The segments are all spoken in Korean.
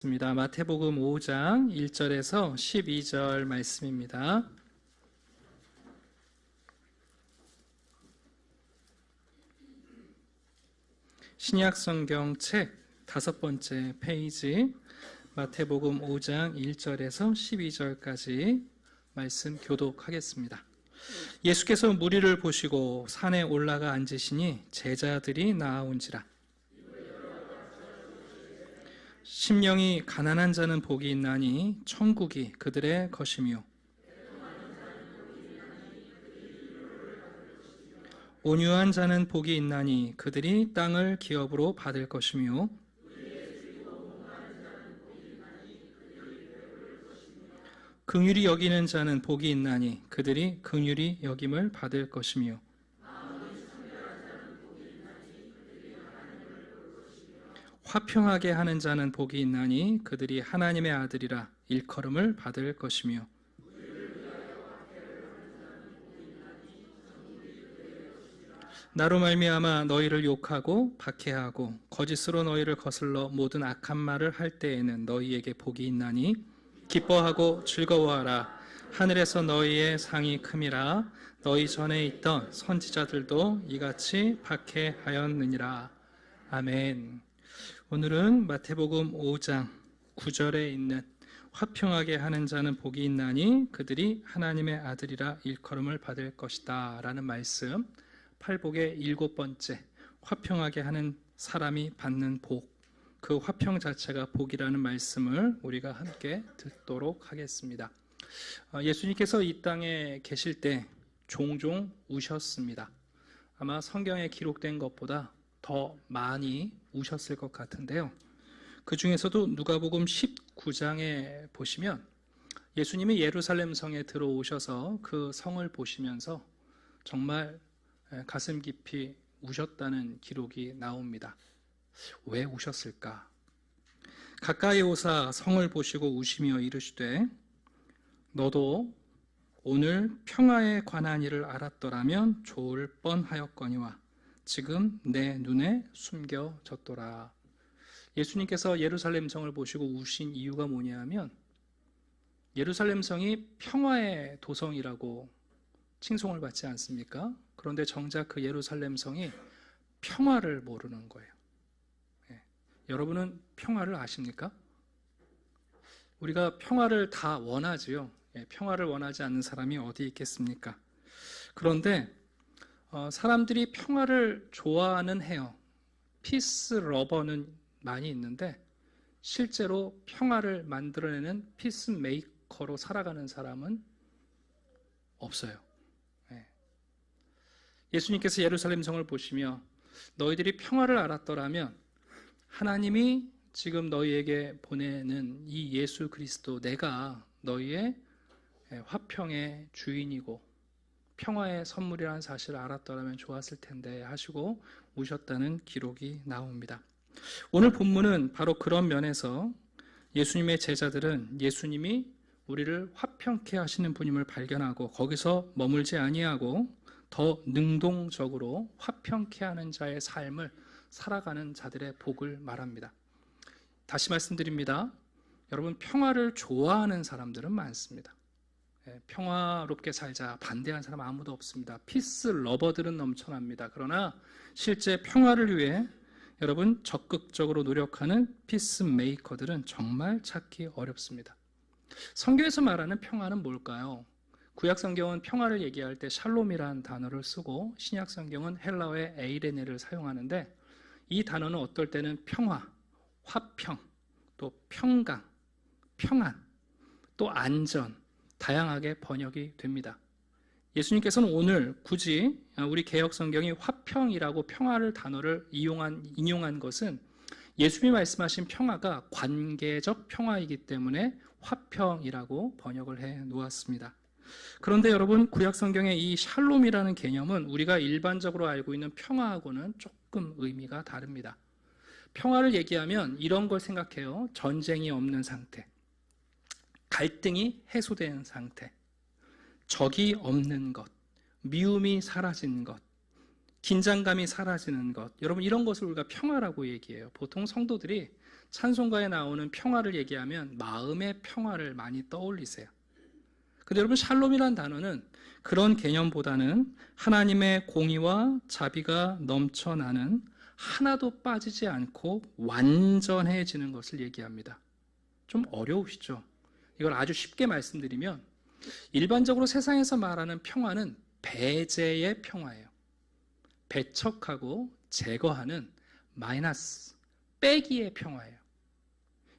마태복음 5장 1절에서 12절 말씀입니다. 신약성경 책 5번째 페이지 마태복음 5장 1절에서 12절까지 말씀 교독하겠습니다. 예수께서 무리를 보시고 산에 올라가 앉으시니 제자들이 나아온지라. 심령이 가난한 자는 복이 있나니 천국이 그들의 것이며, 온유한 자는 복이 있나니 그들이 땅을 기업으로 받을 것이며, 긍휼히 여기는 자는 복이 있나니 그들이 긍휼히 여김을 받을 것이며, 화평하게 하는 자는 복이 있나니 그들이 하나님의 아들이라 일컬음을 받을 것이며, 나로 말미암아 너희를 욕하고 박해하고 거짓으로 너희를 거슬러 모든 악한 말을 할 때에는 너희에게 복이 있나니 기뻐하고 즐거워하라. 하늘에서 너희의 상이 큼이라. 너희 전에 있던 선지자들도 이같이 박해하였느니라. 아멘. 오늘은 마태복음 5장 9절에 있는 화평하게 하는 자는 복이 있나니 그들이 하나님의 아들이라 일컬음을 받을 것이다 라는 말씀, 팔복의 7번째 화평하게 하는 사람이 받는 복, 그 화평 자체가 복이라는 말씀을 우리가 함께 듣도록 하겠습니다. 예수님께서 이 땅에 계실 때 종종 우셨습니다. 아마 성경에 기록된 것보다 더 많이 우셨을 것 같은데요. 그 중에서도 누가복음 19장에 보시면 예수님이 예루살렘 성에 들어오셔서 그 성을 보시면서 정말 가슴 깊이 우셨다는 기록이 나옵니다. 왜 우셨을까? 가까이 오사 성을 보시고 우시며 이르시되 너도 오늘 평화에 관한 일을 알았더라면 좋을 뻔하였거니와 지금 내 눈에 숨겨졌더라. 예수님께서 예루살렘 성을 보시고 우신 이유가 뭐냐면 예루살렘 성이 평화의 도성이라고 칭송을 받지 않습니까? 그런데 정작 그 예루살렘 성이 평화를 모르는 거예요. 여러분은 평화를 아십니까? 우리가 평화를 다 원하지요. 평화를 원하지 않는 사람이 어디 있겠습니까? 그런데 사람들이 평화를 좋아하는 해요. 피스 러버는 많이 있는데 실제로 평화를 만들어내는 피스 메이커로 살아가는 사람은 없어요. 예수님께서 예루살렘 성을 보시며 너희들이 평화를 알았더라면 하나님이 지금 너희에게 보내는 이 예수 그리스도, 내가 너희의 화평의 주인이고 평화의 선물이라는 사실을 알았더라면 좋았을 텐데 하시고 우셨다는 기록이 나옵니다. 오늘 본문은 바로 그런 면에서 예수님의 제자들은 예수님이 우리를 화평케 하시는 분임을 발견하고 거기서 머물지 아니하고 더 능동적으로 화평케 하는 자의 삶을 살아가는 자들의 복을 말합니다. 다시 말씀드립니다. 여러분, 평화를 좋아하는 사람들은 많습니다. 평화롭게 살자 반대하는 사람 아무도 없습니다. 피스 러버들은 넘쳐납니다. 그러나 실제 평화를 위해 여러분 적극적으로 노력하는 피스 메이커들은 정말 찾기 어렵습니다. 성경에서 말하는 평화는 뭘까요? 구약 성경은 평화를 얘기할 때 샬롬이라는 단어를 쓰고 신약 성경은 헬라어의 에이레네를 사용하는데 이 단어는 어떨 때는 평화, 화평, 또 평강, 평안, 또 안전, 다양하게 번역이 됩니다. 예수님께서는 오늘 굳이 우리 개역 성경이 화평이라고 평화를 단어를 인용한 것은 예수님이 말씀하신 평화가 관계적 평화이기 때문에 화평이라고 번역을 해 놓았습니다. 그런데 여러분, 구약 성경의 이 샬롬이라는 개념은 우리가 일반적으로 알고 있는 평화하고는 조금 의미가 다릅니다. 평화를 얘기하면 이런 걸 생각해요. 전쟁이 없는 상태, 갈등이 해소된 상태, 적이 없는 것, 미움이 사라진 것, 긴장감이 사라지는 것, 여러분 이런 것을 우리가 평화라고 얘기해요. 보통 성도들이 찬송가에 나오는 평화를 얘기하면 마음의 평화를 많이 떠올리세요. 근데 여러분, 샬롬이란 단어는 그런 개념보다는 하나님의 공의와 자비가 넘쳐나는, 하나도 빠지지 않고 완전해지는 것을 얘기합니다. 좀 어려우시죠? 이걸 아주 쉽게 말씀드리면, 일반적으로 세상에서 말하는 평화는 배제의 평화예요. 배척하고 제거하는 마이너스, 빼기의 평화예요.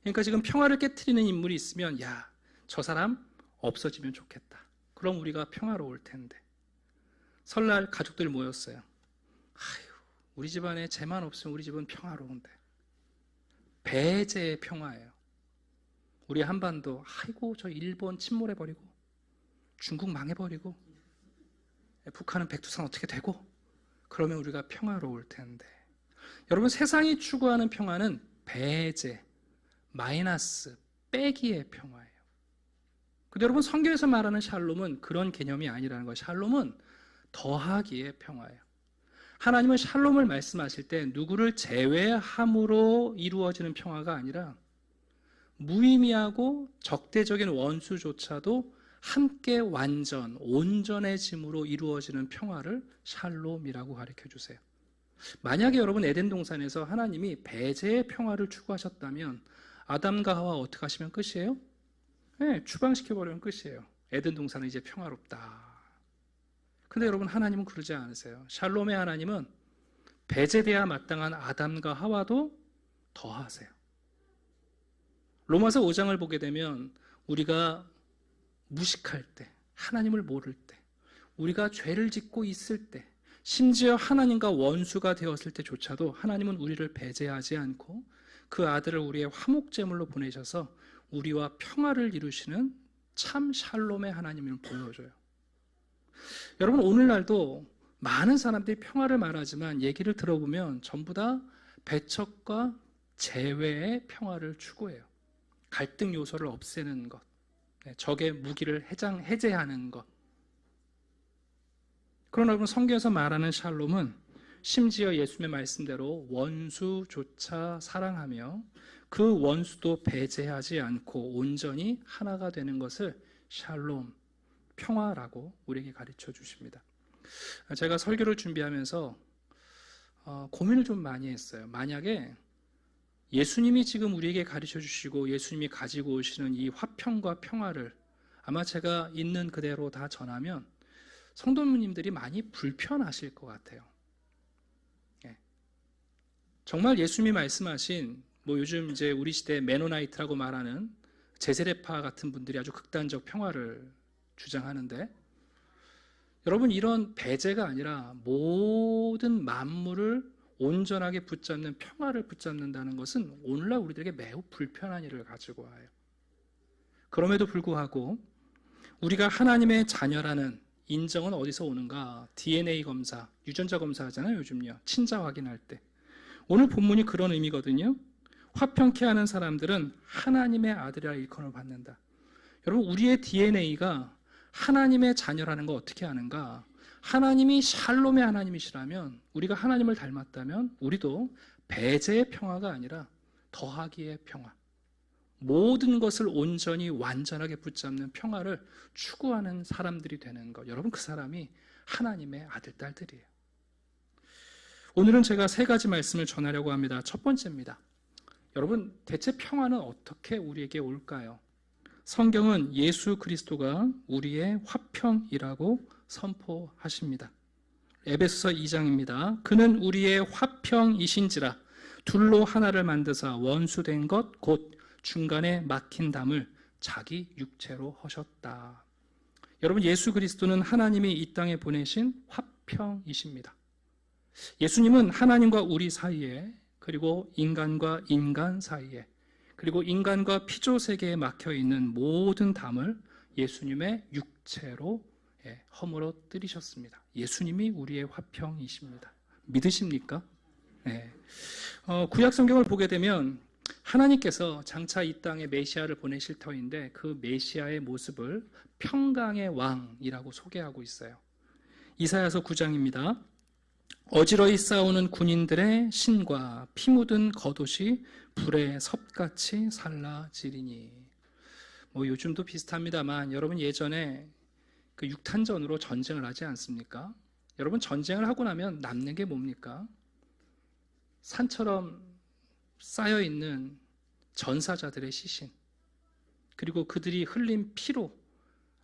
그러니까 지금 평화를 깨트리는 인물이 있으면, 야, 저 사람 없어지면 좋겠다. 그럼 우리가 평화로울 텐데. 설날 가족들 모였어요. 아유, 우리 집안에 쟤만 없으면 우리 집은 평화로운데. 배제의 평화예요. 우리 한반도, 아이고 저 일본 침몰해버리고 중국 망해버리고 북한은 백두산 어떻게 되고, 그러면 우리가 평화로울 텐데. 여러분, 세상이 추구하는 평화는 배제, 마이너스, 빼기의 평화예요. 근데 여러분, 성경에서 말하는 샬롬은 그런 개념이 아니라는 거예요. 샬롬은 더하기의 평화예요. 하나님은 샬롬을 말씀하실 때 누구를 제외함으로 이루어지는 평화가 아니라 무의미하고 적대적인 원수조차도 함께 완전, 온전해짐으로 이루어지는 평화를 샬롬이라고 가르쳐 주세요. 만약에 여러분, 에덴 동산에서 하나님이 배제의 평화를 추구하셨다면 아담과 하와 어떻게 하시면 끝이에요? 네, 추방시켜버리면 끝이에요. 에덴 동산은 이제 평화롭다. 근데 여러분, 하나님은 그러지 않으세요. 샬롬의 하나님은 배제돼야 마땅한 아담과 하와도 더하세요. 로마서 5장을 보게 되면 우리가 무식할 때, 하나님을 모를 때, 우리가 죄를 짓고 있을 때, 심지어 하나님과 원수가 되었을 때조차도 하나님은 우리를 배제하지 않고 그 아들을 우리의 화목제물로 보내셔서 우리와 평화를 이루시는 참 샬롬의 하나님을 보여줘요. 여러분, 오늘날도 많은 사람들이 평화를 말하지만 얘기를 들어보면 전부 다 배척과 제외의 평화를 추구해요. 갈등 요소를 없애는 것, 적의 무기를 해제하는 것. 그러나 여러분, 성경에서 말하는 샬롬은 심지어 예수님의 말씀대로 원수조차 사랑하며 그 원수도 배제하지 않고 온전히 하나가 되는 것을 샬롬, 평화라고 우리에게 가르쳐 주십니다. 제가 설교를 준비하면서 고민을 좀 많이 했어요. 만약에 예수님이 지금 우리에게 가르쳐 주시고 예수님이 가지고 오시는 이 화평과 평화를 아마 제가 있는 그대로 다 전하면 성도님들이 많이 불편하실 것 같아요. 정말 예수님이 말씀하신, 요즘 이제 우리 시대 메노나이트라고 말하는 제세례파 같은 분들이 아주 극단적 평화를 주장하는데, 여러분, 이런 배제가 아니라 모든 만물을 온전하게 붙잡는 평화를 붙잡는다는 것은 오늘날 우리들에게 매우 불편한 일을 가지고 와요. 그럼에도 불구하고 우리가 하나님의 자녀라는 인정은 어디서 오는가? DNA 검사, 유전자 검사 하잖아요, 요즘요. 친자 확인할 때. 오늘 본문이 그런 의미거든요. 화평케 하는 사람들은 하나님의 아들이라 일컬음을 받는다. 여러분, 우리의 DNA가 하나님의 자녀라는 거 어떻게 아는가? 하나님이 샬롬의 하나님이시라면, 우리가 하나님을 닮았다면 우리도 배제의 평화가 아니라 더하기의 평화, 모든 것을 온전히 완전하게 붙잡는 평화를 추구하는 사람들이 되는 것. 여러분, 그 사람이 하나님의 아들, 딸들이에요. 오늘은 제가 3가지 말씀을 전하려고 합니다. 첫 번째입니다. 여러분, 대체 평화는 어떻게 우리에게 올까요? 성경은 예수 그리스도가 우리의 화평이라고 선포하십니다. 에베소서 2장입니다. 그는 우리의 화평이신지라 둘로 하나를 만드사 원수된 것 곧 중간에 막힌 담을 자기 육체로 하셨다. 여러분, 예수 그리스도는 하나님이 이 땅에 보내신 화평이십니다. 예수님은 하나님과 우리 사이에, 그리고 인간과 인간 사이에, 그리고 인간과 피조 세계에 막혀 있는 모든 담을 예수님의 육체로 허물어 뜨리셨습니다. 예수님이 우리의 화평이십니다. 믿으십니까? 네. 구약 성경을 보게 되면 하나님께서 장차 이 땅에 메시아를 보내실 터인데 그 메시아의 모습을 평강의 왕이라고 소개하고 있어요. 이사야서 9장입니다. 어지러이 싸우는 군인들의 신과 피 묻은 겉옷이 불에 섭같이 살라지리니. 요즘도 비슷합니다만 여러분 예전에 그 육탄전으로 전쟁을 하지 않습니까? 여러분 전쟁을 하고 나면 남는 게 뭡니까? 산처럼 쌓여 있는 전사자들의 시신, 그리고 그들이 흘린 피로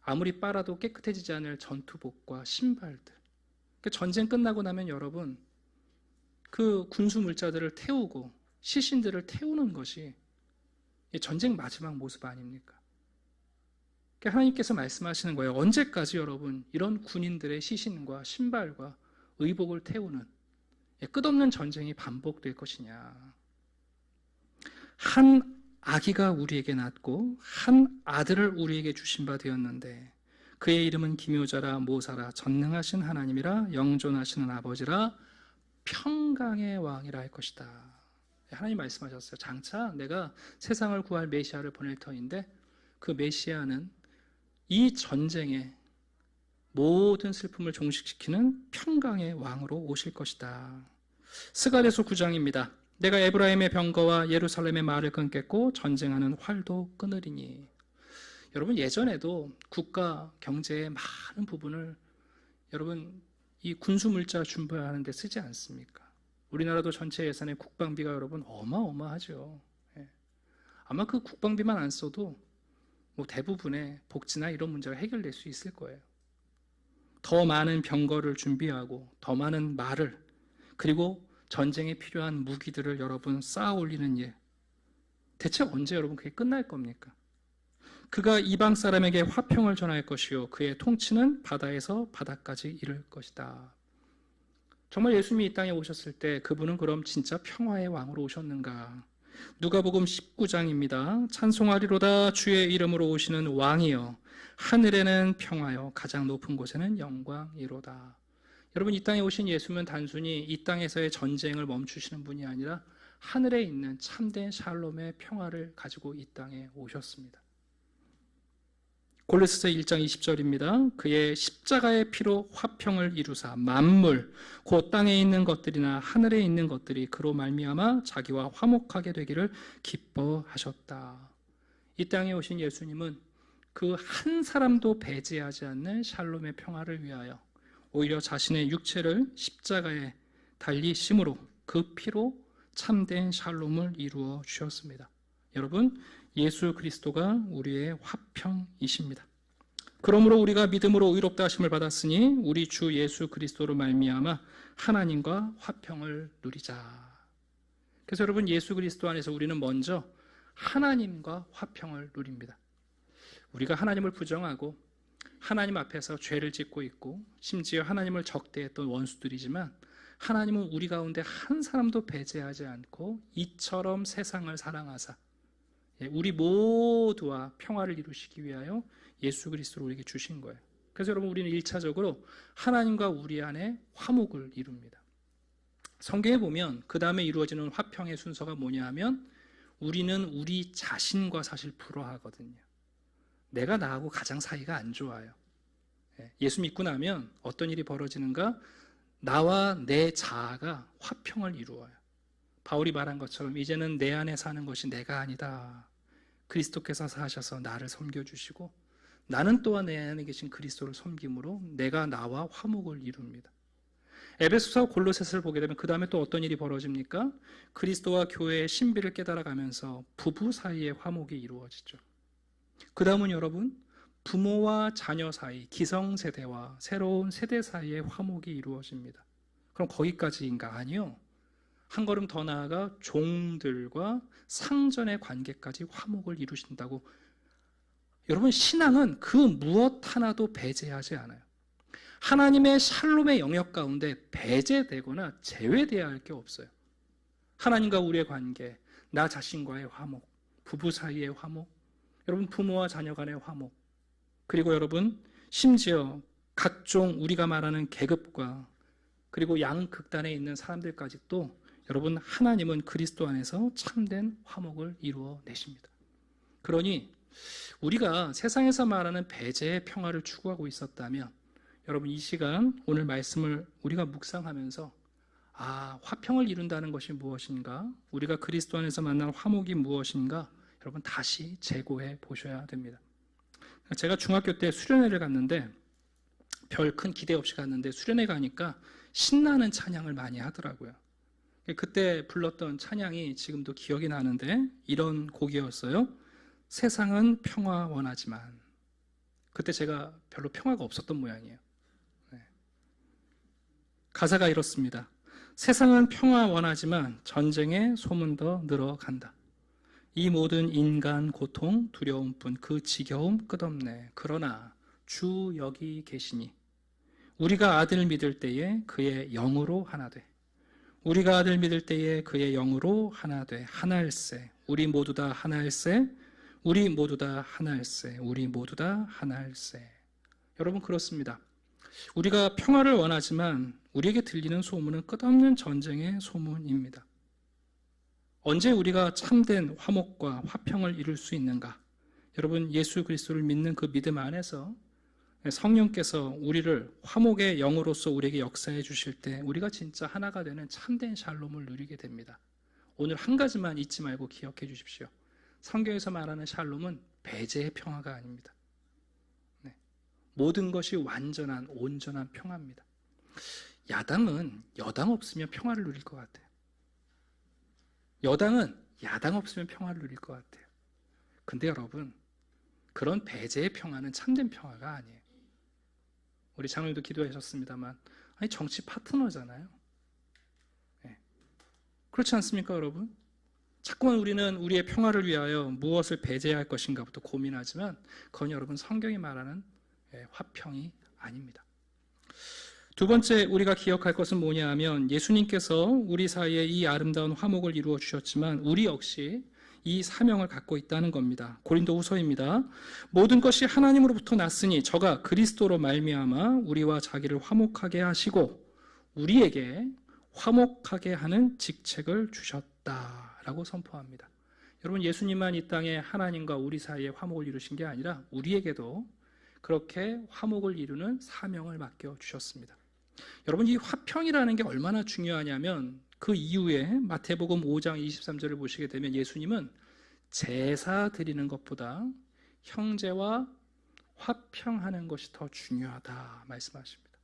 아무리 빨아도 깨끗해지지 않을 전투복과 신발들. 전쟁 끝나고 나면 여러분 그 군수 물자들을 태우고 시신들을 태우는 것이 전쟁 마지막 모습 아닙니까? 하나님께서 말씀하시는 거예요. 언제까지 여러분 이런 군인들의 시신과 신발과 의복을 태우는 끝없는 전쟁이 반복될 것이냐. 한 아기가 우리에게 낳고 한 아들을 우리에게 주신 바 되었는데 그의 이름은 기묘자라 모사라 전능하신 하나님이라 영존하시는 아버지라 평강의 왕이라 할 것이다. 하나님 말씀하셨어요. 장차 내가 세상을 구할 메시아를 보낼 터인데 그 메시아는 이 전쟁의 모든 슬픔을 종식시키는 평강의 왕으로 오실 것이다. 스가랴서 9장입니다. 내가 에브라임의 병거와 예루살렘의 말을 끊겠고 전쟁하는 활도 끊으리니. 여러분 예전에도 국가 경제의 많은 부분을 여러분 이 군수물자 준비하는 데 쓰지 않습니까? 우리나라도 전체 예산의 국방비가 여러분 어마어마하죠. 아마 그 국방비만 안 써도 대부분의 복지나 이런 문제가 해결될 수 있을 거예요. 더 많은 병거를 준비하고 더 많은 말을, 그리고 전쟁에 필요한 무기들을 여러분 쌓아 올리는 일. 대체 언제 여러분 그게 끝날 겁니까? 그가 이방 사람에게 화평을 전할 것이요 그의 통치는 바다에서 바다까지 이를 것이다. 정말 예수님이 이 땅에 오셨을 때 그분은 그럼 진짜 평화의 왕으로 오셨는가? 누가복음 19장입니다. 찬송하리로다 주의 이름으로 오시는 왕이여 하늘에는 평화여 가장 높은 곳에는 영광이로다. 여러분 이 땅에 오신 예수님은 단순히 이 땅에서의 전쟁을 멈추시는 분이 아니라 하늘에 있는 참된 샬롬의 평화를 가지고 이 땅에 오셨습니다. 골로새서 1장 20절입니다. 그의 십자가의 피로 화평을 이루사 만물 곧 땅에 있는 것들이나 하늘에 있는 것들이 그로 말미암아 자기와 화목하게 되기를 기뻐하셨다. 이 땅에 오신 예수님은 그 한 사람도 배제하지 않는 샬롬의 평화를 위하여 오히려 자신의 육체를 십자가에 달리심으로 그 피로 참된 샬롬을 이루어 주셨습니다. 여러분 예수 그리스도가 우리의 화평이십니다. 그러므로 우리가 믿음으로 의롭다 하심을 받았으니 우리 주 예수 그리스도로 말미암아 하나님과 화평을 누리자. 그래서 여러분 예수 그리스도 안에서 우리는 먼저 하나님과 화평을 누립니다. 우리가 하나님을 부정하고 하나님 앞에서 죄를 짓고 있고 심지어 하나님을 적대했던 원수들이지만 하나님은 우리 가운데 한 사람도 배제하지 않고 이처럼 세상을 사랑하사 우리 모두와 평화를 이루시기 위하여 예수 그리스도를 우리에게 주신 거예요. 그래서 여러분 우리는 1차적으로 하나님과 우리 안에 화목을 이룹니다. 성경에 보면 그 다음에 이루어지는 화평의 순서가 뭐냐 하면 우리는 우리 자신과 사실 불화하거든요. 내가 나하고 가장 사이가 안 좋아요. 예수 믿고 나면 어떤 일이 벌어지는가? 나와 내 자아가 화평을 이루어요. 바울이 말한 것처럼 이제는 내 안에 사는 것이 내가 아니다. 그리스도께서 사셔서 나를 섬겨주시고 나는 또한 내 안에 계신 그리스도를 섬김으로 내가 나와 화목을 이룹니다. 에베소서 골로새서를 보게 되면 그 다음에 또 어떤 일이 벌어집니까? 그리스도와 교회의 신비를 깨달아가면서 부부 사이의 화목이 이루어지죠. 그 다음은 여러분 부모와 자녀 사이, 기성세대와 새로운 세대 사이의 화목이 이루어집니다. 그럼 거기까지인가? 아니요. 한 걸음 더 나아가 종들과 상전의 관계까지 화목을 이루신다고. 여러분 신앙은 그 무엇 하나도 배제하지 않아요. 하나님의 샬롬의 영역 가운데 배제되거나 제외되어야 할 게 없어요. 하나님과 우리의 관계, 나 자신과의 화목, 부부 사이의 화목, 여러분 부모와 자녀 간의 화목, 그리고 여러분 심지어 각종 우리가 말하는 계급과 그리고 양극단에 있는 사람들까지도 여러분 하나님은 그리스도 안에서 참된 화목을 이루어 내십니다. 그러니 우리가 세상에서 말하는 배제의 평화를 추구하고 있었다면 여러분 이 시간 오늘 말씀을 우리가 묵상하면서 화평을 이룬다는 것이 무엇인가? 우리가 그리스도 안에서 만난 화목이 무엇인가? 여러분 다시 재고해 보셔야 됩니다. 제가 중학교 때 수련회를 갔는데 별 큰 기대 없이 갔는데 수련회 가니까 신나는 찬양을 많이 하더라고요. 그때 불렀던 찬양이 지금도 기억이 나는데 이런 곡이었어요. 세상은 평화 원하지만. 그때 제가 별로 평화가 없었던 모양이에요. 가사가 이렇습니다. 세상은 평화 원하지만 전쟁의 소문 더 늘어간다. 이 모든 인간 고통 두려움뿐 그 지겨움 끝없네. 그러나 주 여기 계시니 우리가 아들 믿을 때에 그의 영으로 하나 돼. 우리가 아들 믿을 때에 그의 영으로 하나 돼. 하나일세. 우리 모두 다 하나일세. 우리 모두 다 하나일세. 우리 모두 다 하나일세. 여러분 그렇습니다. 우리가 평화를 원하지만 우리에게 들리는 소문은 끝없는 전쟁의 소문입니다. 언제 우리가 참된 화목과 화평을 이룰 수 있는가? 여러분 예수 그리스도를 믿는 그 믿음 안에서 성령께서 우리를 화목의 영으로서 우리에게 역사해 주실 때 우리가 진짜 하나가 되는 참된 샬롬을 누리게 됩니다. 오늘 한 가지만 잊지 말고 기억해 주십시오. 성경에서 말하는 샬롬은 배제의 평화가 아닙니다. 모든 것이 완전한 온전한 평화입니다. 야당은 여당 없으면 평화를 누릴 것 같아요. 여당은 야당 없으면 평화를 누릴 것 같아요. 근데 여러분 그런 배제의 평화는 참된 평화가 아니에요. 우리 장로님도 기도하셨습니다만 정치 파트너잖아요. 그렇지 않습니까 여러분? 자꾸만 우리는 우리의 평화를 위하여 무엇을 배제해야 할 것인가부터 고민하지만 그건 여러분 성경이 말하는 화평이 아닙니다. 두 번째 우리가 기억할 것은 뭐냐 하면 예수님께서 우리 사이에 이 아름다운 화목을 이루어 주셨지만 우리 역시 이 사명을 갖고 있다는 겁니다. 고린도후서입니다. 모든 것이 하나님으로부터 났으니 저가 그리스도로 말미암아 우리와 자기를 화목하게 하시고 우리에게 화목하게 하는 직책을 주셨다라고 선포합니다. 여러분 예수님만 이 땅에 하나님과 우리 사이에 화목을 이루신 게 아니라 우리에게도 그렇게 화목을 이루는 사명을 맡겨 주셨습니다. 여러분 이 화평이라는 게 얼마나 중요하냐면 그 이후에 마태복음 5장 23절을 보시게 되면 예수님은 제사 드리는 것보다 형제와 화평하는 것이 더 중요하다 말씀하십니다.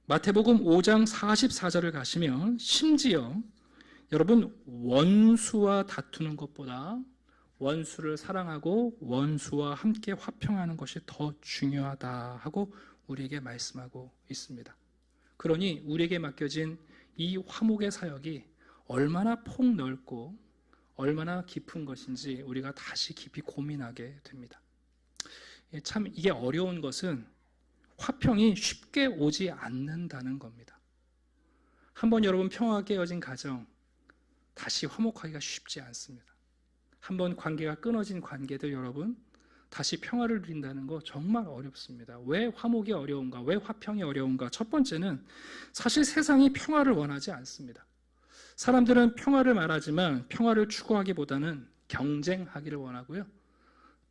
마태복음 5장 44절을 가시면 심지어 여러분 원수와 다투는 것보다 원수를 사랑하고 원수와 함께 화평하는 것이 더 중요하다 하고 우리에게 말씀하고 있습니다. 그러니 우리에게 맡겨진 이 화목의 사역이 얼마나 폭넓고 얼마나 깊은 것인지 우리가 다시 깊이 고민하게 됩니다. 참 이게 어려운 것은 화평이 쉽게 오지 않는다는 겁니다. 한번 여러분 평화가 깨어진 가정 다시 화목하기가 쉽지 않습니다. 한번 관계가 끊어진 관계들 여러분 다시 평화를 누린다는 거 정말 어렵습니다. 왜 화목이 어려운가? 왜 화평이 어려운가? 첫 번째는 사실 세상이 평화를 원하지 않습니다. 사람들은 평화를 말하지만 평화를 추구하기보다는 경쟁하기를 원하고요.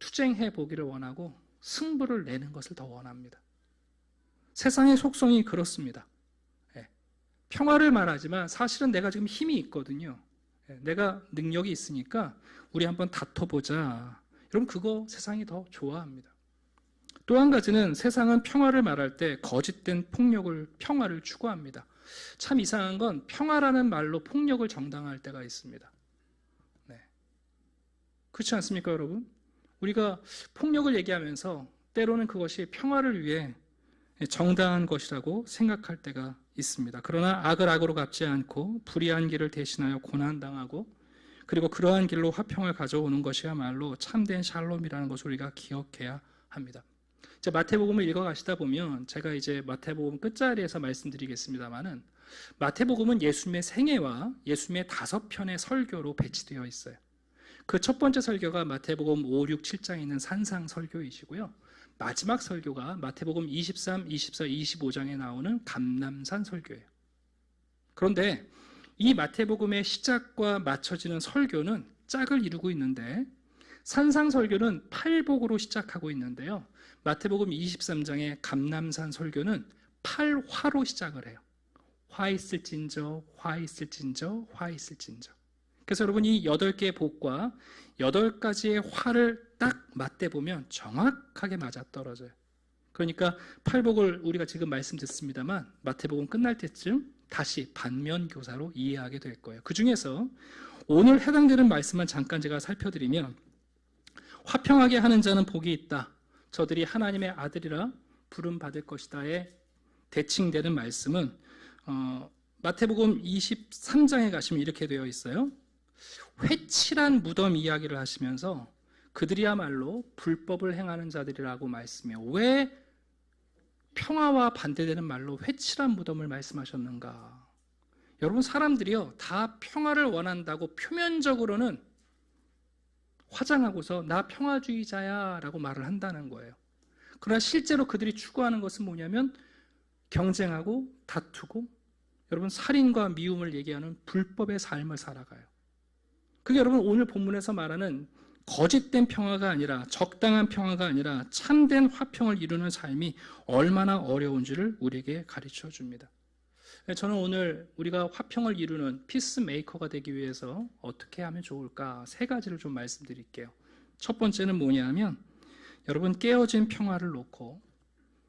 투쟁해 보기를 원하고 승부를 내는 것을 더 원합니다. 세상의 속성이 그렇습니다. 평화를 말하지만 사실은 내가 지금 힘이 있거든요. 내가 능력이 있으니까 우리 한번 다퉈보자. 여러분 그거 세상이 더 좋아합니다. 또 한 가지는 세상은 평화를 말할 때 거짓된 평화를 추구합니다. 참 이상한 건 평화라는 말로 폭력을 정당화할 때가 있습니다. 그렇지 않습니까 여러분? 우리가 폭력을 얘기하면서 때로는 그것이 평화를 위해 정당한 것이라고 생각할 때가 있습니다. 그러나 악을 악으로 갚지 않고 불의한 길을 대신하여 고난당하고 그리고 그러한 길로 화평을 가져오는 것이야말로 참된 샬롬이라는 것을 우리가 기억해야 합니다. 이제 마태복음을 읽어가시다 보면 제가 이제 마태복음 끝자리에서 말씀드리겠습니다만은 마태복음은 예수님의 생애와 예수님의 5편의 설교로 배치되어 있어요. 그 첫 번째 설교가 마태복음 5, 6, 7장에 있는 산상 설교이시고요. 마지막 설교가 마태복음 23, 24, 25장에 나오는 감람산 설교예요. 그런데 이 마태복음의 시작과 맞춰지는 설교는 짝을 이루고 있는데 산상 설교는 팔복으로 시작하고 있는데요. 마태복음 23장의 감람산 설교는 8화로 시작을 해요. 화 있을진저, 화 있을진저, 화 있을진저. 그래서 여러분 이 8개의 복과 8가지의 화를 딱 맞대보면 정확하게 맞아떨어져요. 그러니까 팔복을 우리가 지금 말씀 듣습니다만 마태복음 끝날 때쯤 다시 반면교사로 이해하게 될 거예요. 그 중에서 오늘 해당되는 말씀만 잠깐 제가 살펴드리면 화평하게 하는 자는 복이 있다. 저들이 하나님의 아들이라 부름받을 것이다에 대칭되는 말씀은 마태복음 23장에 가시면 이렇게 되어 있어요. 회칠한 무덤 이야기를 하시면서 그들이야말로 불법을 행하는 자들이라고 말씀해요. 왜 평화와 반대되는 말로 회칠한 무덤을 말씀하셨는가? 여러분 사람들이요 다 평화를 원한다고 표면적으로는 화장하고서 나 평화주의자야 라고 말을 한다는 거예요. 그러나 실제로 그들이 추구하는 것은 뭐냐면 경쟁하고 다투고 여러분 살인과 미움을 얘기하는 불법의 삶을 살아가요. 그게 여러분 오늘 본문에서 말하는 거짓된 평화가 아니라 적당한 평화가 아니라 참된 화평을 이루는 삶이 얼마나 어려운지를 우리에게 가르쳐 줍니다. 저는 오늘 우리가 화평을 이루는 피스메이커가 되기 위해서 어떻게 하면 좋을까 3가지를 좀 말씀드릴게요. 첫 번째는 뭐냐면 여러분 깨어진 평화를 놓고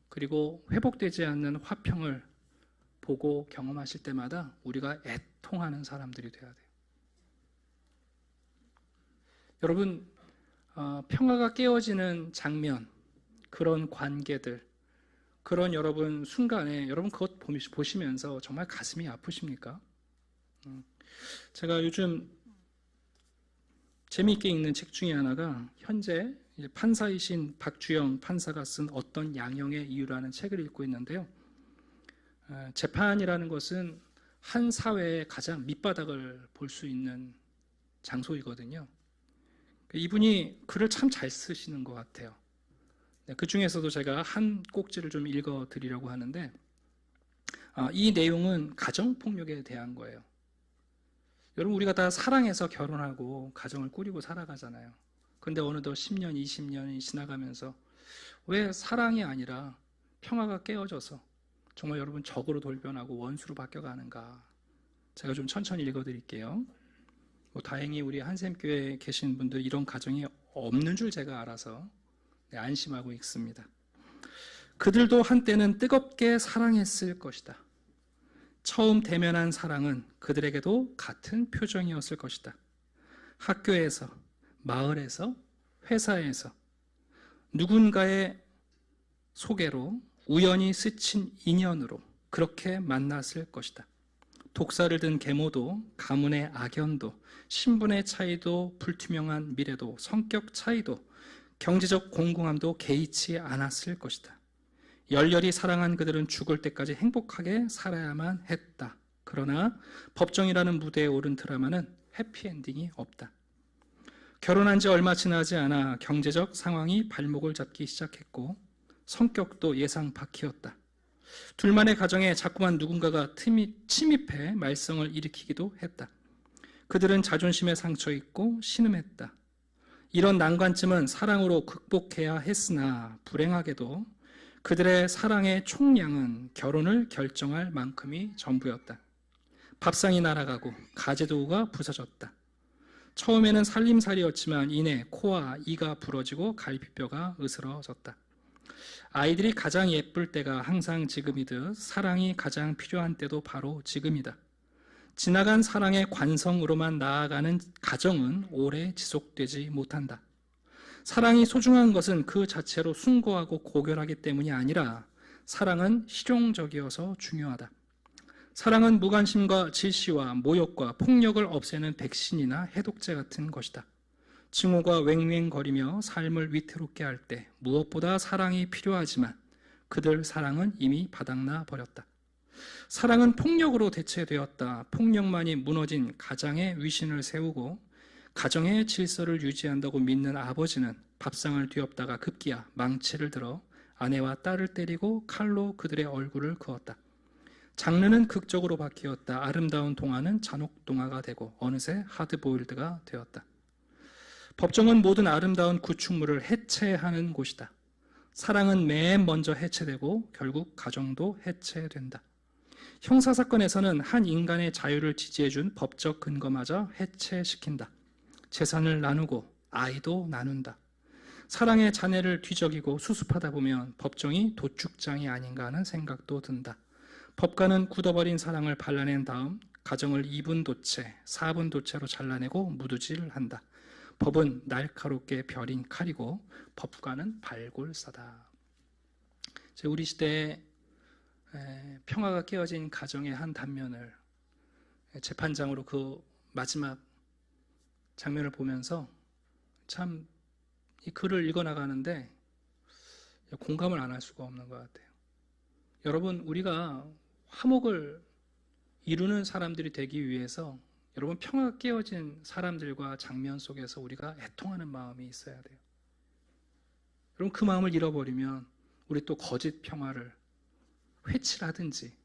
그리고 회복되지 않는 화평을 보고 경험하실 때마다 우리가 애통하는 사람들이 돼야 돼요. 여러분 평화가 깨어지는 장면, 그런 관계들, 그런 여러분 순간에 여러분 그것 보시면서 정말 가슴이 아프십니까? 제가 요즘 재미있게 읽는 책 중에 하나가 현재 판사이신 박주영 판사가 쓴 어떤 양형의 이유라는 책을 읽고 있는데요. 재판이라는 것은 한 사회의 가장 밑바닥을 볼 수 있는 장소이거든요. 이분이 글을 참 잘 쓰시는 것 같아요. 그 중에서도 제가 한 꼭지를 좀 읽어드리려고 하는데 이 내용은 가정폭력에 대한 거예요. 여러분 우리가 다 사랑해서 결혼하고 가정을 꾸리고 살아가잖아요. 그런데 어느덧 10년, 20년이 지나가면서 왜 사랑이 아니라 평화가 깨어져서 정말 여러분 적으로 돌변하고 원수로 바뀌어가는가. 제가 좀 천천히 읽어드릴게요. 다행히 우리 한샘교회에 계신 분들 이런 가정이 없는 줄 제가 알아서 안심하고 있습니다. 그들도 한때는 뜨겁게 사랑했을 것이다. 처음 대면한 사랑은 그들에게도 같은 표정이었을 것이다. 학교에서, 마을에서, 회사에서 누군가의 소개로 우연히 스친 인연으로 그렇게 만났을 것이다. 독사를 든 계모도 가문의 악연도 신분의 차이도 불투명한 미래도 성격 차이도 경제적 공공함도 개의치 않았을 것이다. 열렬히 사랑한 그들은 죽을 때까지 행복하게 살아야만 했다. 그러나 법정이라는 무대에 오른 드라마는 해피엔딩이 없다. 결혼한 지 얼마 지나지 않아 경제적 상황이 발목을 잡기 시작했고 성격도 예상 밖이었다. 둘만의 가정에 자꾸만 누군가가 침입해 말썽을 일으키기도 했다. 그들은 자존심에 상처 입고 신음했다. 이런 난관쯤은 사랑으로 극복해야 했으나 불행하게도 그들의 사랑의 총량은 결혼을 결정할 만큼이 전부였다. 밥상이 날아가고 가재도구가 부서졌다. 처음에는 살림살이였지만 이내 코와 이가 부러지고 갈비뼈가 으스러졌다. 아이들이 가장 예쁠 때가 항상 지금이듯 사랑이 가장 필요한 때도 바로 지금이다. 지나간 사랑의 관성으로만 나아가는 가정은 오래 지속되지 못한다. 사랑이 소중한 것은 그 자체로 숭고하고 고결하기 때문이 아니라 사랑은 실용적이어서 중요하다. 사랑은 무관심과 질시와 모욕과 폭력을 없애는 백신이나 해독제 같은 것이다. 증오가 왱왱거리며 삶을 위태롭게 할 때 무엇보다 사랑이 필요하지만 그들 사랑은 이미 바닥나 버렸다. 사랑은 폭력으로 대체되었다. 폭력만이 무너진 가장의 위신을 세우고 가정의 질서를 유지한다고 믿는 아버지는 밥상을 뒤엎다가 급기야 망치를 들어 아내와 딸을 때리고 칼로 그들의 얼굴을 그었다. 장르는 극적으로 바뀌었다. 아름다운 동화는 잔혹 동화가 되고 어느새 하드보일드가 되었다. 법정은 모든 아름다운 구축물을 해체하는 곳이다. 사랑은 맨 먼저 해체되고 결국 가정도 해체된다. 형사사건에서는 한 인간의 자유를 지지해준 법적 근거마저 해체시킨다. 재산을 나누고 아이도 나눈다. 사랑의 잔해를 뒤적이고 수습하다 보면 법정이 도축장이 아닌가 하는 생각도 든다. 법관은 굳어버린 사랑을 발라낸 다음 가정을 2분 도체, 4분 도체로 잘라내고 무두질을 한다. 법은 날카롭게 벼린 칼이고 법관은 발골사다. 우리 시대에 평화가 깨어진 가정의 한 단면을 재판장으로 그 마지막 장면을 보면서 참 이 글을 읽어나가는데 공감을 안 할 수가 없는 것 같아요. 여러분, 우리가 화목을 이루는 사람들이 되기 위해서 여러분, 평화가 깨어진 사람들과 장면 속에서 우리가 애통하는 마음이 있어야 돼요. 여러분, 그 마음을 잃어버리면 우리 또 거짓 평화를 회칠하든지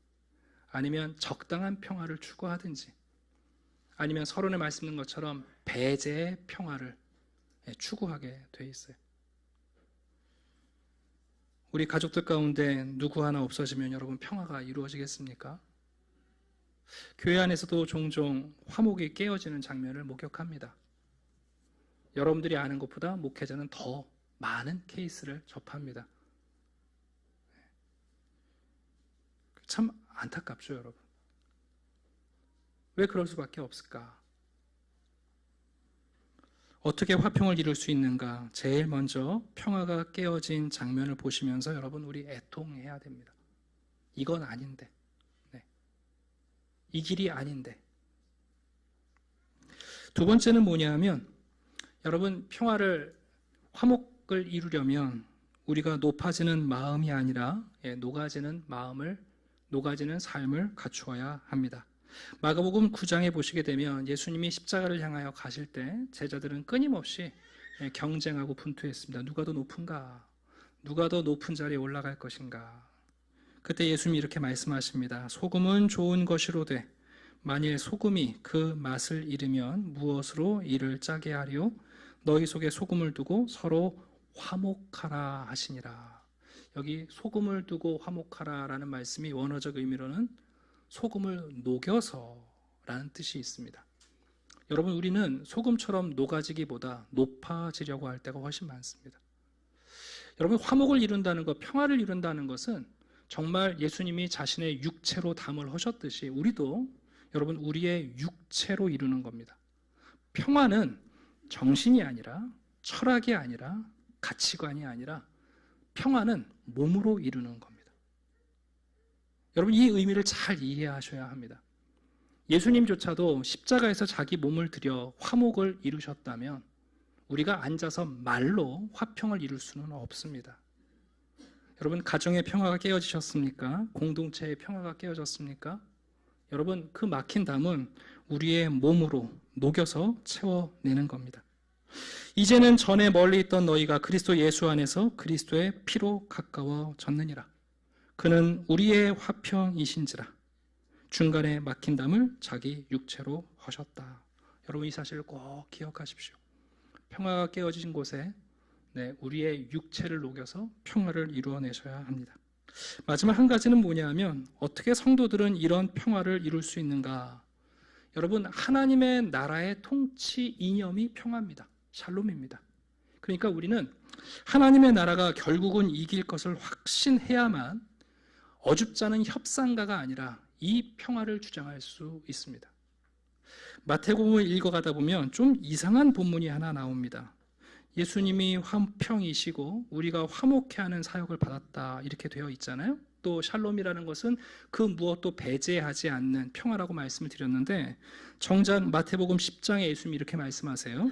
아니면 적당한 평화를 추구하든지 아니면 서론에 말씀드린 것처럼 배제의 평화를 추구하게 돼 있어요. 우리 가족들 가운데 누구 하나 없어지면 여러분 평화가 이루어지겠습니까? 교회 안에서도 종종 화목이 깨어지는 장면을 목격합니다. 여러분들이 아는 것보다 목회자는 더 많은 케이스를 접합니다. 참 안타깝죠, 여러분. 왜 그럴 수밖에 없을까? 어떻게 화평을 이룰 수 있는가? 제일 먼저 평화가 깨어진 장면을 보시면서 여러분, 우리 애통해야 됩니다. 이건 아닌데, 이 길이 아닌데. 두 번째는 뭐냐면 여러분, 화목을 이루려면 우리가 높아지는 마음이 아니라 녹아지는 삶을 갖추어야 합니다. 마가복음 9장에 보시게 되면 예수님이 십자가를 향하여 가실 때 제자들은 끊임없이 경쟁하고 분투했습니다. 누가 더 높은가? 누가 더 높은 자리에 올라갈 것인가? 그때 예수님이 이렇게 말씀하십니다. 소금은 좋은 것이로되 만일 소금이 그 맛을 잃으면 무엇으로 이를 짜게 하리요? 너희 속에 소금을 두고 서로 화목하라 하시니라. 여기 소금을 두고 화목하라라는 말씀이 원어적 의미로는 소금을 녹여서라는 뜻이 있습니다. 여러분, 우리는 소금처럼 녹아지기보다 높아지려고 할 때가 훨씬 많습니다. 여러분, 화목을 이룬다는 것, 평화를 이룬다는 것은 정말 예수님이 자신의 육체로 담을 하셨듯이 우리도 여러분 우리의 육체로 이루는 겁니다. 평화는 정신이 아니라 철학이 아니라 가치관이 아니라 평화는 몸으로 이루는 겁니다. 여러분, 이 의미를 잘 이해하셔야 합니다. 예수님조차도 십자가에서 자기 몸을 들여 화목을 이루셨다면 우리가 앉아서 말로 화평을 이룰 수는 없습니다. 여러분, 가정의 평화가 깨어지셨습니까? 공동체의 평화가 깨어졌습니까? 여러분, 그 막힌 담은 우리의 몸으로 녹여서 채워내는 겁니다. 이제는 전에 멀리 있던 너희가 그리스도 예수 안에서 그리스도의 피로 가까워졌느니라. 그는 우리의 화평이신지라. 중간에 막힌 담을 자기 육체로 하셨다. 여러분, 이 사실을 꼭 기억하십시오. 평화가 깨어진 곳에 우리의 육체를 녹여서 평화를 이루어내셔야 합니다. 마지막 한 가지는 뭐냐면 어떻게 성도들은 이런 평화를 이룰 수 있는가? 여러분, 하나님의 나라의 통치 이념이 평화입니다. 샬롬입니다. 그러니까 우리는 하나님의 나라가 결국은 이길 것을 확신해야만 어줍지 않은 협상가가 아니라 이 평화를 주장할 수 있습니다. 마태복음을 읽어가다 보면 좀 이상한 본문이 하나 나옵니다. 예수님이 화평이시고 우리가 화목해 하는 사역을 받았다 이렇게 되어 있잖아요. 또 샬롬이라는 것은 그 무엇도 배제하지 않는 평화라고 말씀을 드렸는데 정작 마태복음 10장에 예수님이 이렇게 말씀하세요.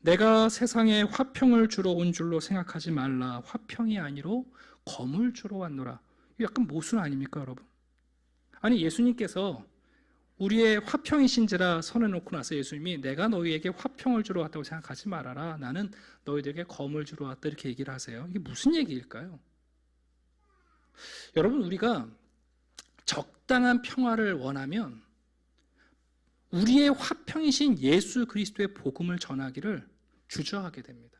내가 세상에 화평을 주러 온 줄로 생각하지 말라. 화평이 아니로 검을 주러 왔노라. 약간 모순 아닙니까, 여러분? 아니, 예수님께서 우리의 화평이신지라 선해놓고 나서 예수님이 내가 너희에게 화평을 주러 왔다고 생각하지 말아라. 나는 너희들에게 검을 주러 왔다 이렇게 얘기를 하세요. 이게 무슨 얘기일까요? 여러분, 우리가 적당한 평화를 원하면 우리의 화평이신 예수 그리스도의 복음을 전하기를 주저하게 됩니다.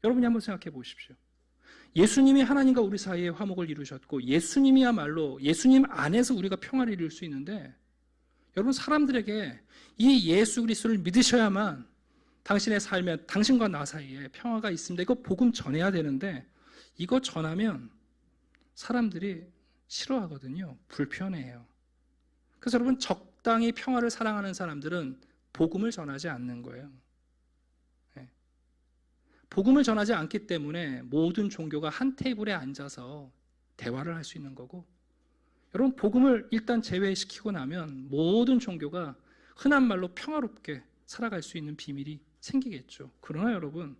여러분이 한번 생각해 보십시오. 예수님이 하나님과 우리 사이에 화목을 이루셨고 예수님이야말로 예수님 안에서 우리가 평화를 이룰 수 있는데, 여러분 사람들에게 이 예수 그리스도를 믿으셔야만 당신의 삶에 당신과 나 사이에 평화가 있습니다, 이거 복음 전해야 되는데, 이거 전하면 사람들이 싫어하거든요. 불편해해요. 그래서 여러분 적당히 평화를 사랑하는 사람들은 복음을 전하지 않는 거예요. 복음을 전하지 않기 때문에 모든 종교가 한 테이블에 앉아서 대화를 할 수 있는 거고, 여러분 복음을 일단 제외시키고 나면 모든 종교가 흔한 말로 평화롭게 살아갈 수 있는 비밀이 생기겠죠. 그러나 여러분,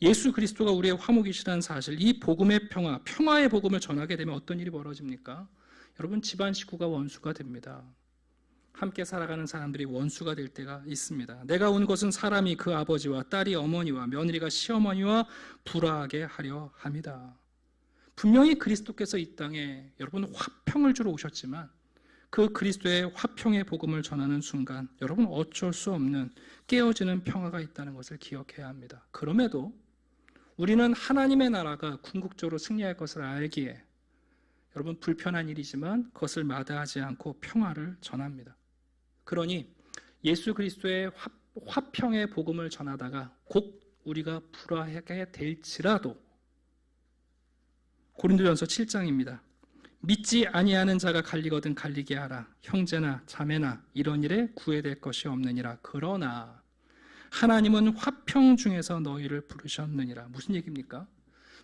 예수 그리스도가 우리의 화목이시라는 사실, 이 복음의 평화의 복음을 전하게 되면 어떤 일이 벌어집니까? 여러분 집안 식구가 원수가 됩니다. 함께 살아가는 사람들이 원수가 될 때가 있습니다. 내가 온 것은 사람이 그 아버지와 딸이 어머니와 며느리가 시어머니와 불화하게 하려 함이다. 분명히 그리스도께서 이 땅에 여러분 화평을 주러 오셨지만 그 그리스도의 화평의 복음을 전하는 순간 여러분 어쩔 수 없는 깨어지는 평화가 있다는 것을 기억해야 합니다. 그럼에도 우리는 하나님의 나라가 궁극적으로 승리할 것을 알기에 여러분 불편한 일이지만 그것을 마다하지 않고 평화를 전합니다. 그러니 예수 그리스도의 화평의 복음을 전하다가 곧 우리가 불화하게 될지라도, 고린도전서 7장입니다. 믿지 아니하는 자가 갈리거든 갈리게 하라. 형제나 자매나 이런 일에 구애될 것이 없느니라. 그러나 하나님은 화평 중에서 너희를 부르셨느니라. 무슨 얘기입니까?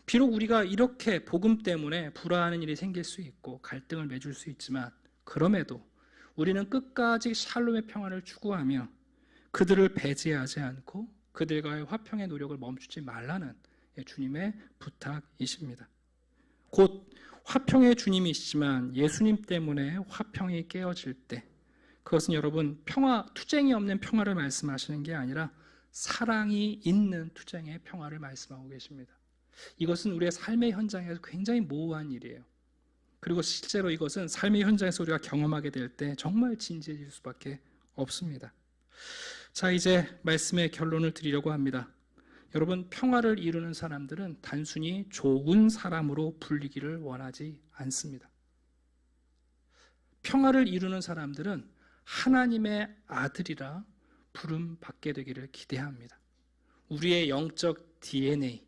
비록 우리가 이렇게 복음 때문에 불화하는 일이 생길 수 있고 갈등을 맺을 수 있지만, 그럼에도 우리는 끝까지 샬롬의 평화를 추구하며 그들을 배제하지 않고 그들과의 화평의 노력을 멈추지 말라는 주님의 부탁이십니다. 곧 화평의 주님이시지만 예수님 때문에 화평이 깨어질 때, 그것은 여러분 투쟁이 없는 평화를 말씀하시는 게 아니라 사랑이 있는 투쟁의 평화를 말씀하고 계십니다. 이것은 우리의 삶의 현장에서 굉장히 모호한 일이에요. 그리고 실제로 이것은 삶의 현장에서 우리가 경험하게 될 때 정말 진지해질 수밖에 없습니다. 자, 이제 말씀의 결론을 드리려고 합니다. 여러분, 평화를 이루는 사람들은 단순히 좋은 사람으로 불리기를 원하지 않습니다. 평화를 이루는 사람들은 하나님의 아들이라 부름 받게 되기를 기대합니다. 우리의 영적 DNA,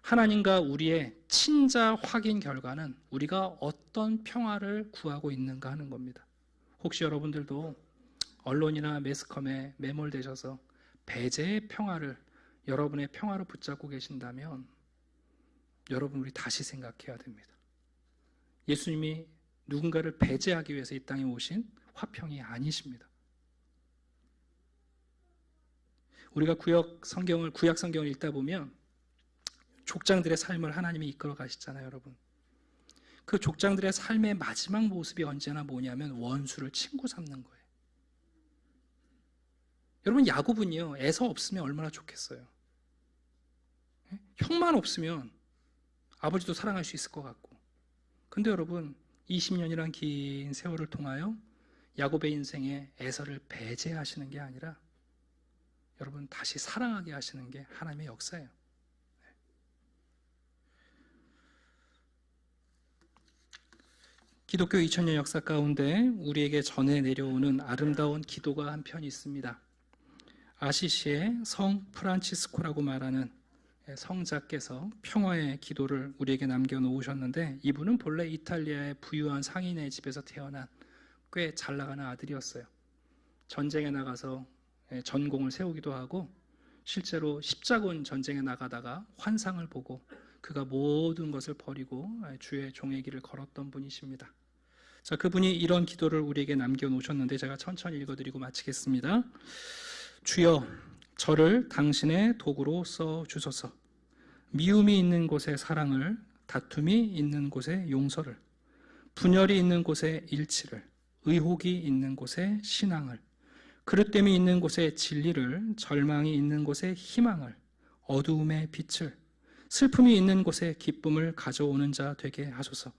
하나님과 우리의 친자 확인 결과는 우리가 어떤 평화를 구하고 있는가 하는 겁니다. 혹시 여러분들도 언론이나 매스컴에 매몰되셔서 배제의 평화를 여러분의 평화로 붙잡고 계신다면 여러분, 우리 다시 생각해야 됩니다. 예수님이 누군가를 배제하기 위해서 이 땅에 오신 화평이 아니십니다. 우리가 구약 성경을 읽다 보면 족장들의 삶을 하나님이 이끌어 가시잖아요, 여러분. 그 족장들의 삶의 마지막 모습이 언제나 뭐냐면 원수를 친구 삼는 거예요. 여러분, 야곱은요, 에서 없으면 얼마나 좋겠어요. 형만 없으면 아버지도 사랑할 수 있을 것 같고. 근데 여러분, 20년이란 긴 세월을 통하여 야곱의 인생에 에서를 배제하시는 게 아니라 여러분 다시 사랑하게 하시는 게 하나님의 역사예요. 기독교 2000년 역사 가운데 우리에게 전해 내려오는 아름다운 기도가 한 편 있습니다. 아시시의 성 프란치스코라고 말하는 성자께서 평화의 기도를 우리에게 남겨놓으셨는데, 이분은 본래 이탈리아의 부유한 상인의 집에서 태어난 꽤 잘 나가는 아들이었어요. 전쟁에 나가서 전공을 세우기도 하고 실제로 십자군 전쟁에 나가다가 환상을 보고 그가 모든 것을 버리고 주의 종의 길을 걸었던 분이십니다. 자, 그분이 이런 기도를 우리에게 남겨놓으셨는데 제가 천천히 읽어드리고 마치겠습니다. 주여, 저를 당신의 도구로 써주소서. 미움이 있는 곳에 사랑을, 다툼이 있는 곳에 용서를, 분열이 있는 곳에 일치를, 의혹이 있는 곳에 신앙을, 그릇됨이 있는 곳에 진리를, 절망이 있는 곳에 희망을, 어두움의 빛을, 슬픔이 있는 곳에 기쁨을 가져오는 자 되게 하소서.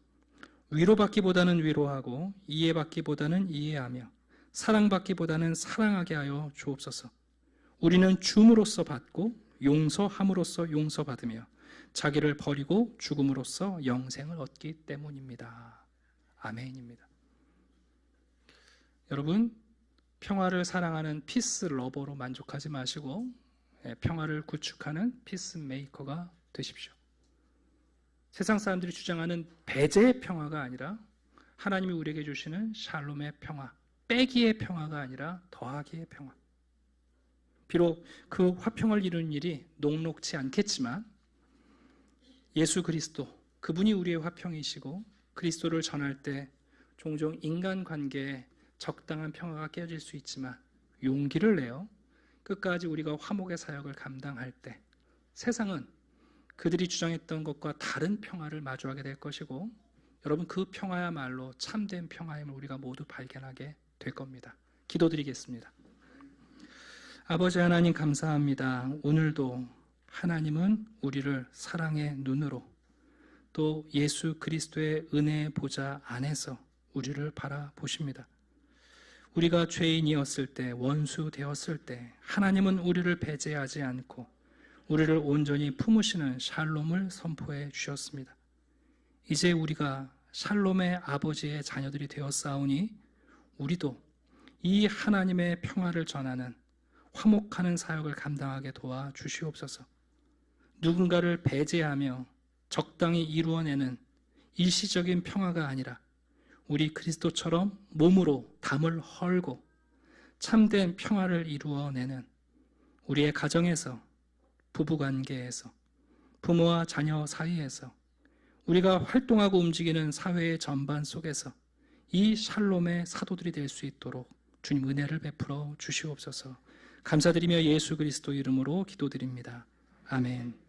위로받기보다는 위로하고 이해받기보다는 이해하며 사랑받기보다는 사랑하게 하여 주옵소서. 우리는 줌으로써 받고 용서함으로써 용서받으며 자기를 버리고 죽음으로써 영생을 얻기 때문입니다. 아멘입니다. 여러분, 평화를 사랑하는 피스 러버로 만족하지 마시고 평화를 구축하는 피스 메이커가 되십시오. 세상 사람들이 주장하는 배제의 평화가 아니라 하나님이 우리에게 주시는 샬롬의 평화, 빼기의 평화가 아니라 더하기의 평화. 비록 그 화평을 이루는 일이 녹록지 않겠지만 예수 그리스도, 그분이 우리의 화평이시고 그리스도를 전할 때 종종 인간관계에 적당한 평화가 깨어질 수 있지만 용기를 내어 끝까지 우리가 화목의 사역을 감당할 때 세상은 그들이 주장했던 것과 다른 평화를 마주하게 될 것이고 여러분, 그 평화야말로 참된 평화임을 우리가 모두 발견하게 될 겁니다. 기도드리겠습니다. 아버지 하나님, 감사합니다. 오늘도 하나님은 우리를 사랑의 눈으로 또 예수 그리스도의 은혜의 보좌 안에서 우리를 바라보십니다. 우리가 죄인이었을 때, 원수 되었을 때 하나님은 우리를 배제하지 않고 우리를 온전히 품으시는 샬롬을 선포해 주셨습니다. 이제 우리가 샬롬의 아버지의 자녀들이 되었사오니 우리도 이 하나님의 평화를 전하는 화목하는 사역을 감당하게 도와주시옵소서. 누군가를 배제하며 적당히 이루어내는 일시적인 평화가 아니라 우리 그리스도처럼 몸으로 담을 헐고 참된 평화를 이루어내는 우리의 가정에서, 부부관계에서, 부모와 자녀 사이에서, 우리가 활동하고 움직이는 사회의 전반 속에서 이 샬롬의 사도들이 될 수 있도록 주님 은혜를 베풀어 주시옵소서. 감사드리며 예수 그리스도 이름으로 기도드립니다. 아멘.